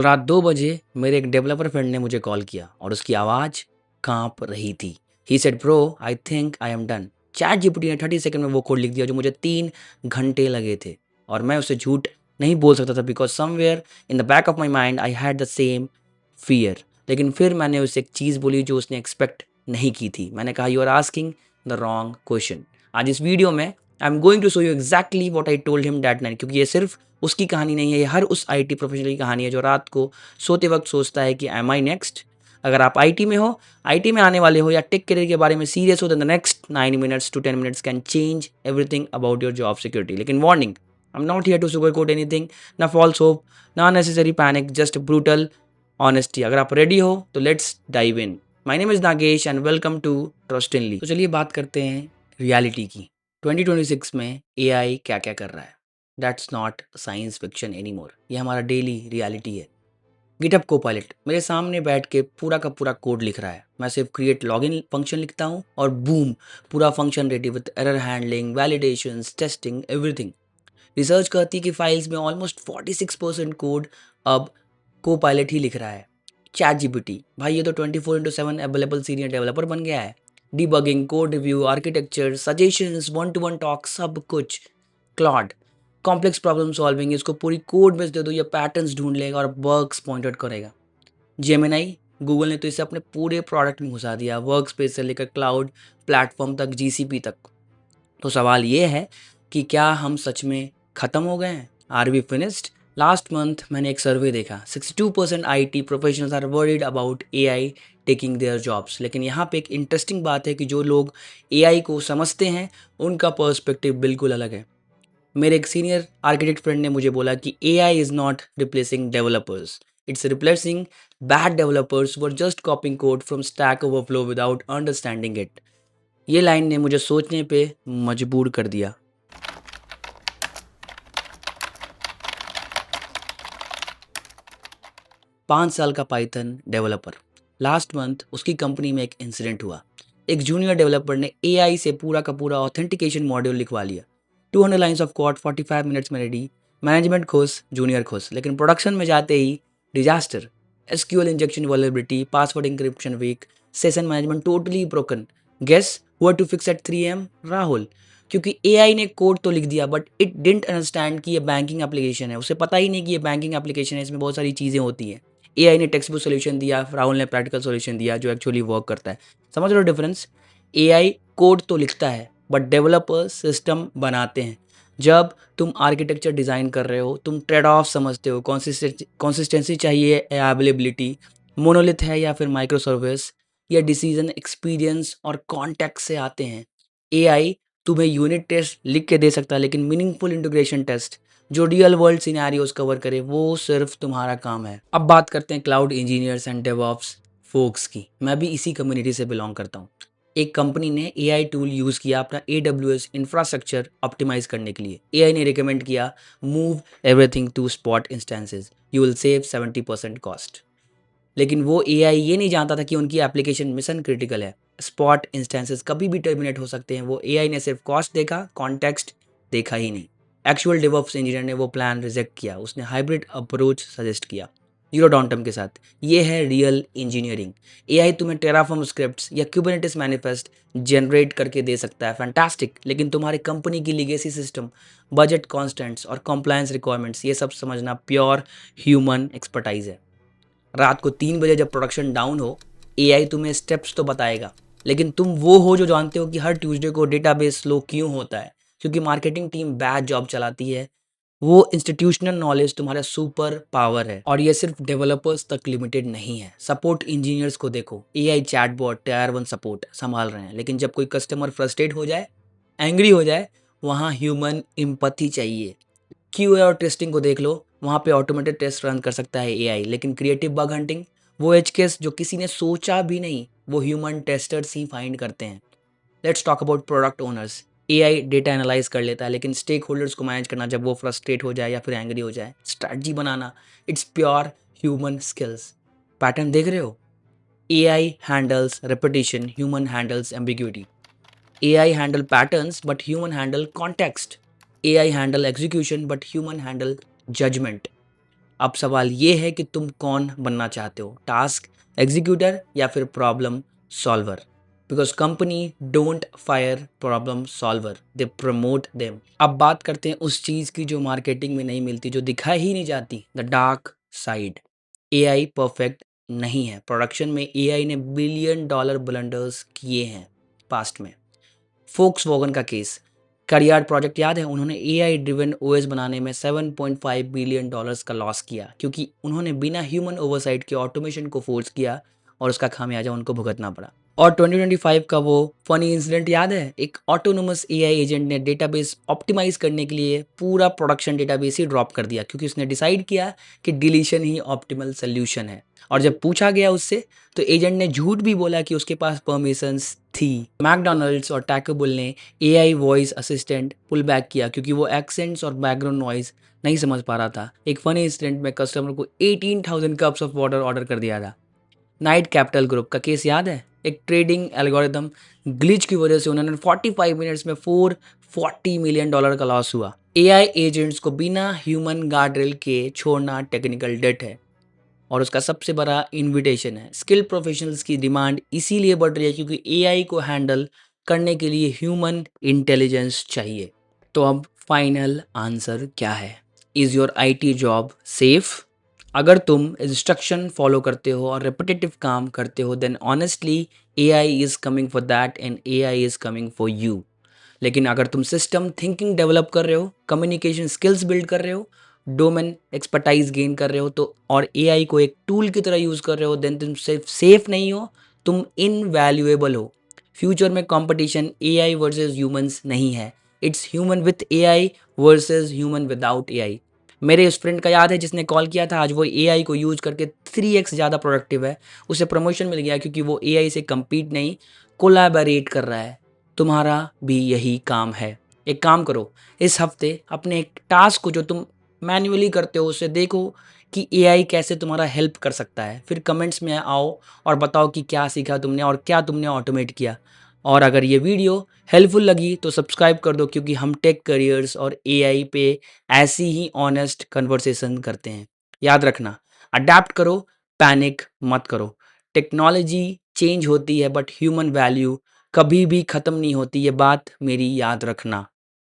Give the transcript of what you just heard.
रात 2 बजे मेरे एक डेवलपर फ्रेंड ने मुझे कॉल किया और उसकी आवाज़ काँप रही थी। He said bro I think I am done. Chat GPT ने 30 सेकंड में वो कोड लिख दिया जो मुझे 3 घंटे लगे थे और मैं उसे झूठ नहीं बोल सकता था because somewhere in the back of my mind I had the same fear. लेकिन फिर मैंने उसे एक चीज़ बोली जो उसने एक्सपेक्ट नहीं की थी। मैंने कहा you are asking the wrong question. आज इस वीडियो में I am going to show you exactly what I told him that night, क्योंकि ये सिर्फ़ उसकी कहानी नहीं है, ये हर उस आईटी प्रोफेशनल की कहानी है जो रात को सोते वक्त सोचता है कि एम आई नेक्स्ट। अगर आप आईटी में हो, आईटी में आने वाले हो या टेक करियर के बारे में सीरियस हो, the next 9 minutes to 10 minutes can change everything about your job security. लेकिन warning, I am not here to sugar coat anything, ना फॉल्स होप, ना necessary panic, just brutal honesty. अगर आप ready हो तो let's dive in. My name is Nagesh and welcome to Trustinly. तो चलिए बात करते हैं रियलिटी की। 2026 में एआई क्या क्या कर रहा है। That's not science fiction any more, ये हमारा डेली रियलिटी है। गिटहब कोपायलट मेरे सामने बैठ के पूरा का पूरा कोड लिख रहा है। मैं सिर्फ क्रिएट लॉगिन फंक्शन लिखता हूँ और बूम, पूरा function ready with error handling, validations, testing, everything. Research कहती है कि फाइल्स में ऑलमोस्ट 46% कोड अब कोपायलट ही लिख रहा है। चैट जीपीटी भाई ये तो 24/7 अवेलेबल सीनियर डेवलपर बन गया है। Debugging, code review, architecture, suggestions, one two one talk, सब कुछ। क्लॉड कॉम्प्लेक्स प्रॉब्लम सॉल्विंग, इसको पूरी कोड बेस दे दो, ये पैटर्न्स ढूंढ लेगा और बग्स पॉइंट आउट करेगा। जेमिनाई गूगल ने तो इसे अपने पूरे प्रोडक्ट में घुसा दिया, वर्क स्पेस से लेकर क्लाउड प्लेटफॉर्म तक, जीसीपी तक। तो सवाल ये है कि क्या हम सच में ख़त्म हो गए हैं? Are we finished? Last month मैंने एक सर्वे देखा, 62% IT professionals are worried about AI taking their jobs. लेकिन यहाँ पे एक इंटरेस्टिंग बात है कि जो लोग एआई को समझते हैं उनका पर्सपेक्टिव बिल्कुल अलग है। मेरे एक सीनियर आर्किटेक्ट फ्रेंड ने मुझे बोला कि AI is not replacing developers, it's replacing bad developers were just copying code from stack overflow without understanding it. ये लाइन ने मुझे सोचने पे मजबूर कर दिया। 5 साल का पाइथन डेवलपर, लास्ट मंथ उसकी कंपनी में एक इंसिडेंट हुआ। एक जूनियर डेवलपर ने एआई से पूरा का पूरा ऑथेंटिकेशन मॉड्यूल लिखवा लिया। 200 लाइन्स ऑफ कोड 45 मिनट्स में रेडी। मैनेजमेंट खुश, जूनियर खुश, लेकिन प्रोडक्शन में जाते ही disaster. SQL injection vulnerability, password encryption weak, session management totally broken. Guess हुआ to fix at 3 AM? Rahul. क्योंकि एआई ने कोड तो लिख दिया बट इट डिडंट अंडरस्टैंड कि ये बैंकिंग एप्लीकेशन है। उसे पता ही नहीं कि ये बैंकिंग एप्लीकेशन है, इसमें बहुत सारी चीज़ें होती हैं। एआई ने टेक्स्ट बुक सॉल्यूशन दिया, राहुल ने प्रैक्टिकल सॉल्यूशन दिया जो एक्चुअली वर्क करता है। समझ रहे हो डिफरेंस? एआई कोड तो लिखता है बट डेवलपर्स सिस्टम बनाते हैं। जब तुम आर्किटेक्चर डिज़ाइन कर रहे हो, तुम ट्रेड ऑफ समझते हो, कंसिस्टेंसी चाहिए, अवेलेबिलिटी, मोनोलिथ है या फिर माइक्रो सर्विस, या डिसीजन एक्सपीरियंस और कॉन्टेक्स्ट से आते हैं। एआई तुम्हें यूनिट टेस्ट लिख के दे सकता है लेकिन मीनिंगफुल इंटीग्रेशन टेस्ट जो रियल वर्ल्ड सिनेरियोस कवर करे वो सिर्फ तुम्हारा काम है। अब बात करते हैं cloud engineers and DevOps folks की। मैं भी इसी कम्युनिटी से बिलोंग करता हूँ। एक कंपनी ने एआई टूल यूज़ किया अपना AWS इंफ्रास्ट्रक्चर ऑप्टिमाइज करने के लिए। एआई ने रिकमेंड किया move everything to spot instances, you will save 70% cost. लेकिन वो एआई ये नहीं जानता था कि उनकी एप्लीकेशन मिशन क्रिटिकल है। स्पॉट इंस्टेंसेस कभी भी टर्मिनेट हो सकते हैं। वो एआई ने सिर्फ कॉस्ट देखा, कॉन्टेक्स्ट देखा ही नहीं। एक्चुअल डेवऑप्स इंजीनियर ने वो प्लान रिजेक्ट किया, उसने हाइब्रिड अप्रोच सजेस्ट किया जीरो डाउनटाइम के साथ। ये है रियल इंजीनियरिंग। एआई तुम्हें टेराफॉर्म स्क्रिप्ट्स या क्यूबरनेटिस मैनिफेस्ट जनरेट करके दे सकता है, फैंटास्टिक, लेकिन तुम्हारी कंपनी की लीगेसी सिस्टम, बजट कॉन्स्टेंट्स और कंप्लायंस रिक्वायरमेंट्स, ये सब समझना प्योर ह्यूमन एक्सपर्टाइज है। रात को 3 बजे जब प्रोडक्शन डाउन हो, एआई तुम्हें स्टेप्स तो बताएगा, लेकिन तुम वो हो जो जानते हो कि हर ट्यूसडे को डेटाबेस स्लो क्यों होता है। क्योंकि मार्केटिंग टीम बैड जॉब चलाती है। वो इंस्टीट्यूशनल नॉलेज तुम्हारा सुपर पावर है और ये सिर्फ डेवलपर्स तक लिमिटेड नहीं है। सपोर्ट इंजीनियर्स को देखो, एआई चैटबॉट टायर 1 सपोर्ट संभाल रहे हैं, लेकिन जब कोई कस्टमर फ्रस्ट्रेट हो जाए, एंग्री हो जाए, वहाँ ह्यूमन एम्पैथी चाहिए। क्यूए और टेस्टिंग को देख लो, वहाँ पे ऑटोमेटेड टेस्ट रन कर सकता है एआई, लेकिन क्रिएटिव बग हंटिंग, वो एज केस जो किसी ने सोचा भी नहीं, वो ह्यूमन टेस्टर्स ही फाइंड करते हैं। Let's talk about product owners. AI data analyse कर लेता है लेकिन स्टेक होल्डर्स को मैनेज करना जब वो फ्रस्ट्रेट हो जाए या फिर एंग्री हो जाए, strategy banana, it's pure human skills. Pattern देख रहे हो? AI handles repetition, human handles ambiguity. AI handle patterns but human handle context. AI handle execution but human handle judgment. अब सवाल ये है कि तुम कौन बनना चाहते हो, टास्क एग्जीक्यूटर या फिर problem solver. Because company don't fire problem solver, they promote them. अब बात करते हैं उस चीज़ की जो मार्केटिंग में नहीं मिलती, जो दिखाई ही नहीं जाती, the dark side. AI perfect नहीं है। प्रोडक्शन में एआई ने बिलियन डॉलर ब्लंडर्स किए हैं पास्ट में। फोक्स वॉगन का केस, करियर प्रोजेक्ट याद है, उन्होंने एआई ड्रिवन ओएस बनाने में 7.5 बिलियन डॉलर्स का लॉस किया क्योंकि उन्होंने बिना ह्यूमन ओवरसाइट के ऑटोमेशन को फोर्स किया और उसका खामियाजा उनको भुगतना पड़ा। और 2025 का वो फनी इंसिडेंट याद है, एक ऑटोनोमस एआई एजेंट ने डेटाबेस ऑप्टिमाइज करने के लिए पूरा प्रोडक्शन डेटाबेस ही ड्रॉप कर दिया क्योंकि उसने डिसाइड किया कि डिलीशन ही ऑप्टिमल सोल्यूशन है। और जब पूछा गया उससे तो एजेंट ने झूठ भी बोला कि उसके पास परमिशंस थी। मैकडोनल्ड्स और टैको बुल ने AI voice assistant pull back किया क्योंकि वो एक्सेंट्स और बैकग्राउंड नॉइज नहीं समझ पा रहा था। एक फनी इंसिडेंट में कस्टमर को 18,000 कप्स ऑफ वाटर ऑर्डर कर दिया था। नाइट कैपिटल ग्रुप का केस याद है, एक ट्रेडिंग एल्गोरिथम ग्लिच की वजह से उन्होंने 45 मिनट्स में 440 मिलियन डॉलर का लॉस हुआ। एआई एजेंट्स को बिना ह्यूमन गार्ड रेल के छोड़ना टेक्निकल डेट है और उसका सबसे बड़ा इन्विटेशन है। स्किल्ड प्रोफेशनल्स की डिमांड इसीलिए बढ़ रही है क्योंकि एआई को हैंडल करने के लिए ह्यूमन इंटेलिजेंस चाहिए। तो अब फाइनल आंसर क्या है? Is your IT job safe? अगर तुम इंस्ट्रक्शन फॉलो करते हो और रिपीटेटिव काम करते हो then honestly AI is coming for that and AI is coming for you. लेकिन अगर तुम सिस्टम थिंकिंग डेवलप कर रहे हो, कम्युनिकेशन स्किल्स बिल्ड कर रहे हो, डोमेन एक्सपर्टाइज गेन कर रहे हो तो और एआई को एक टूल की तरह यूज़ कर रहे हो, देन तुम सिर्फ सेफ नहीं हो, तुम इनवैल्यूएबल हो। फ्यूचर में कंपटीशन एआई वर्सेस ह्यूमंस नहीं है, it's human with AI versus human without AI. मेरे उस फ्रेंड का याद है जिसने कॉल किया था, आज वो एआई को यूज करके 3x ज़्यादा प्रोडक्टिव है। उसे प्रमोशन मिल गया क्योंकि वो एआई से compete नहीं, कोलैबोरेट कर रहा है। तुम्हारा भी यही काम है। एक काम करो, इस हफ्ते अपने एक टास्क को जो तुम मैन्युअली करते हो उसे देखो कि एआई कैसे तुम्हारा हेल्प कर सकता है। फिर कमेंट्स में आओ और बताओ कि क्या सीखा तुमने और क्या तुमने ऑटोमेट किया। और अगर ये वीडियो हेल्पफुल लगी तो सब्सक्राइब कर दो क्योंकि हम टेक करियर्स और एआई पे ऐसी ही ऑनेस्ट कन्वर्सेशन करते हैं। याद रखना, अडेप्ट करो, पैनिक मत करो। टेक्नोलॉजी चेंज होती है बट ह्यूमन वैल्यू कभी भी ख़त्म नहीं होती, ये बात मेरी याद रखना।